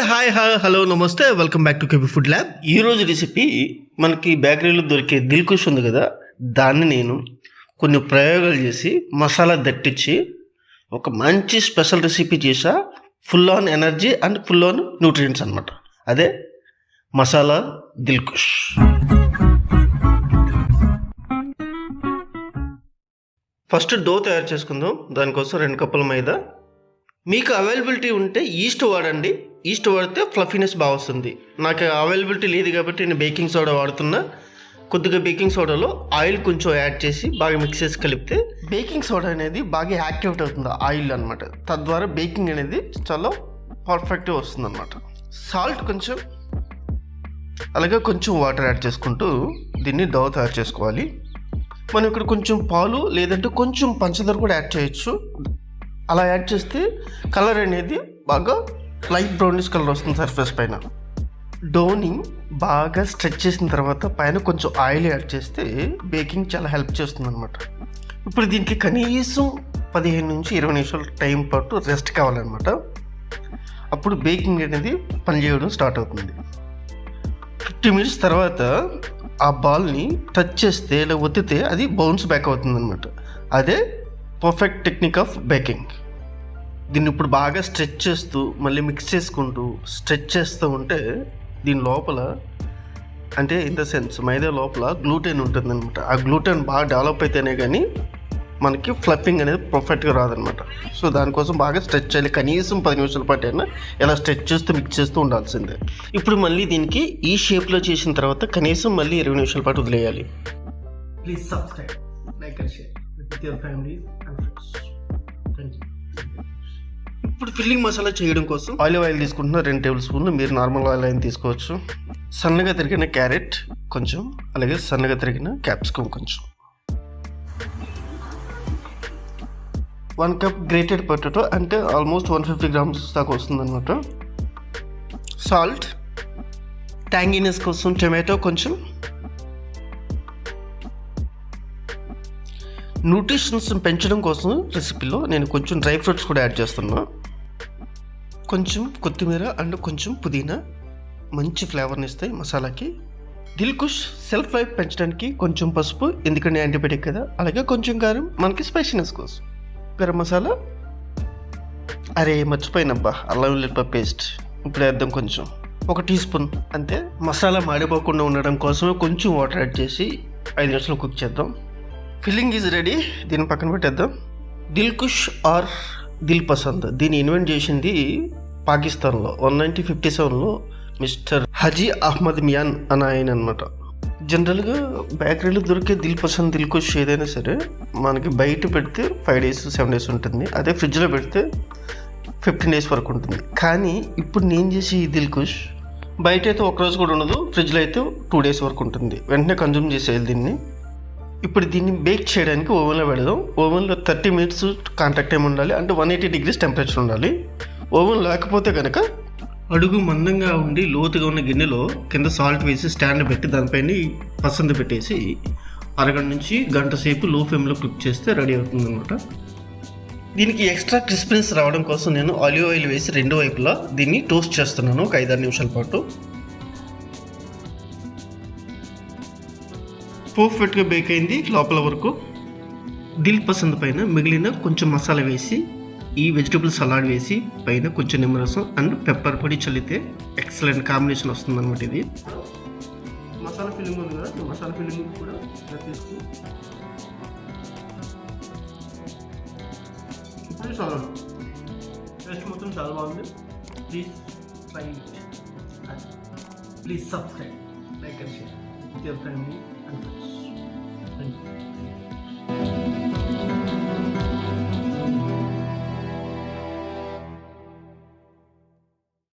Hi hello నమస్తే, welcome back to KB food lab. ఈరోజు recipe మనకి బేకరీలో దొరికే దిల్కుష్ ఉంది కదా, దాన్ని నేను కొన్ని ప్రయోగాలు చేసి మసాలా దట్టించి ఒక మంచి స్పెషల్ రెసిపీ చేసా. Full on energy and full on nutrients అనమాట. అదే మసాలా దిల్కుష్. ఫస్ట్ డో తయారు చేసుకుందాం. దానికోసం 2 కప్పుల మైదా. మీకు అవైలబిలిటీ ఉంటే ఈస్ట్ వాడండి. ఈస్ట్ వాడితే ఫ్లఫీనెస్ బాగా వస్తుంది. నాకు అవైలబిలిటీ లేదు కాబట్టి నేను బేకింగ్ సోడా వాడుతున్నా. కొద్దిగా బేకింగ్ సోడాలో ఆయిల్ కొంచెం యాడ్ చేసి బాగా మిక్స్ చేసి కలిపితే బేకింగ్ సోడా అనేది బాగా యాక్టివేట్ అవుతుంది ఆయిల్ అనమాట. తద్వారా బేకింగ్ అనేది చాలా పర్ఫెక్ట్గా వస్తుంది అనమాట. సాల్ట్ కొంచెం, అలాగే కొంచెం వాటర్ యాడ్ చేసుకుంటూ దీన్ని డో తయారు చేసుకోవాలి. మనం ఇక్కడ కొంచెం పాలు లేదంటే కొంచెం పంచదార కూడా యాడ్ చేయొచ్చు. అలా యాడ్ చేస్తే కలర్ అనేది బాగా లైట్ బ్రౌనిష్ కలర్ వస్తుంది సర్ఫేస్ పైన. డోని బాగా స్ట్రెచ్ చేసిన తర్వాత పైన కొంచెం ఆయిల్ యాడ్ చేస్తే బేకింగ్ చాలా హెల్ప్ చేస్తుంది అనమాట. ఇప్పుడు దీనికి కనీసం 15 నుంచి 20 నిమిషాల టైం పాటు రెస్ట్ కావాలన్నమాట. అప్పుడు బేకింగ్ అనేది పనిచేయడం స్టార్ట్ అవుతుంది. 50 మినిట్స్ తర్వాత ఆ బాల్ని టచ్ చేస్తే ఇలా ఒత్తితే అది బౌన్స్ బ్యాక్ అవుతుంది అనమాట. అదే పర్ఫెక్ట్ టెక్నిక్ ఆఫ్ బేకింగ్. దీన్ని ఇప్పుడు బాగా స్ట్రెచ్ చేస్తూ మళ్ళీ మిక్స్ చేసుకుంటూ స్ట్రెచ్ చేస్తూ ఉంటే దీని లోపల, అంటే ఇన్ ద సెన్స్ మైదా లోపల గ్లూటెన్ ఉంటుంది అనమాట. ఆ గ్లూటెన్ బాగా డెవలప్ అయితేనే కానీ మనకి ఫ్లఫింగ్ అనేది పర్ఫెక్ట్గా రాదనమాట. సో దానికోసం బాగా స్ట్రెచ్ చేయాలి. కనీసం 10 నిమిషాల పాటు అయినా ఇలా స్ట్రెచ్ చేస్తూ మిక్స్ చేస్తూ ఉండాల్సిందే. ఇప్పుడు మళ్ళీ దీనికి ఈ షేప్లో చేసిన తర్వాత కనీసం మళ్ళీ 20 నిమిషాల పాటు వదిలేయాలి. Please subscribe, like and share with your family and friends. Thank you. ఇప్పుడు ఫిల్లింగ్ మసాలా చేయడం కోసం ఆలివ్ ఆయిల్ తీసుకుంటున్నా 2 టేబుల్ స్పూన్లు. మీరు నార్మల్ ఆయిల్ అయినా తీసుకోవచ్చు. సన్నగా తరిగిన క్యారెట్ కొంచెం, అలాగే సన్నగా తరిగిన క్యాప్సికమ్ కొంచెం, 1 కప్ గ్రేటెడ్ పొటాటో అంటే ఆల్మోస్ట్ 150 గ్రామ్స్ దాకా వస్తుంది అనమాట. సాల్ట్, ట్యాంగినెస్ కోసం టొమాటో కొంచెం, న్యూట్రిషన్స్ పెంచడం కోసం రెసిపీలో నేను కొంచెం డ్రై ఫ్రూట్స్ కూడా యాడ్ చేస్తున్నా. కొంచెం కొత్తిమీర అండ్ కొంచెం పుదీనా మంచి ఫ్లేవర్ని ఇస్తాయి మసాలాకి. దిల్కుష్ సెల్ఫ్ లైఫ్ పెంచడానికి కొంచెం పసుపు, ఎందుకంటే యాంటీబయాటిక్ కదా. అలాగే కొంచెం కారం మనకి స్పైసీనెస్ కోసం. గరం మసాలా, అరే మర్చిపోయినబ్బా, అల్లం వెల్లుల్లిపాయ పేస్ట్ ఇప్పుడు వేద్దాం కొంచెం, 1 టీ స్పూన్ అంతే. మసాలా మాడిపోకుండా ఉండడం కోసమే కొంచెం వాటర్ యాడ్ చేసి 5 నిమిషాలు కుక్ చేద్దాం. Filling is ready. దీన్ని పక్కన పెట్టేద్దాం. దిల్కుష్ ఆర్ దిల్పసంద్ దీన్ని ఇన్వెంట్ చేసింది పాకిస్తాన్లో 1957లో మిస్టర్ హజీ అహ్మద్ మియాన్ అని ఆయన అనమాట. జనరల్గా బేకరీలో దొరికే దిల్పసంద్ దిల్కుష్ ఏదైనా సరే మనకి బయట పెడితే 5 డేస్ 7 డేస్ ఉంటుంది. అదే ఫ్రిడ్జ్లో పెడితే 15 డేస్ వరకు ఉంటుంది. కానీ ఇప్పుడు నేను చేసే ఈ దిల్కుష్ బయట అయితే 1 రోజు కూడా ఉండదు, ఫ్రిడ్జ్లో అయితే 2 డేస్ వరకు ఉంటుంది. వెంటనే కన్జ్యూమ్ చేసేయాలి దీన్ని. ఇప్పుడు దీన్ని బేక్ చేయడానికి ఓవెన్లో పెడదాం. ఓవెన్లో 30 మినిట్స్ కాంటాక్ట్ టైం ఉండాలి, అంటే 180 డిగ్రీస్ టెంపరేచర్ ఉండాలి. ఓవెన్ లేకపోతే కనుక అడుగు మందంగా ఉండి లోతుగా ఉన్న గిన్నెలో కింద సాల్ట్ వేసి స్టాండ్ పెట్టి దానిపైన పసందు పెట్టేసి అరగంట నుంచి గంట సేపు లో ఫ్లేమ్లో కుక్ చేస్తే రెడీ అవుతుంది అనమాట. దీనికి ఎక్స్ట్రా క్రిస్పీనెస్ రావడం కోసం నేను ఆలివ్ ఆయిల్ వేసి 2 వైపులా దీన్ని టోస్ట్ చేస్తున్నాను ఒక 5-6 నిమిషాల పాటు. పర్ఫెక్ట్గా బేక్ అయింది లోపల వరకు. దిల్ పసంద్ పైన మిగిలిన కొంచెం మసాలా వేసి ఈ వెజిటబుల్ సలాడ్ వేసి పైన కొంచెం నిమ్మరసం అండ్ పెప్పర్ పొడి చల్లితే ఎక్సలెంట్ కాంబినేషన్ వస్తుంది అనమాట. ఇది మసాలా ఫిల్లింగ్ ఉంది కదా, మసాలా ఫిల్లింగ్ కూడా తీసుకుని ఇప్పుడు చాలా టేస్ట్ మొత్తం చాలా బాగుంది. Please try it. Please subscribe, like and share with your family and friends. Thank you.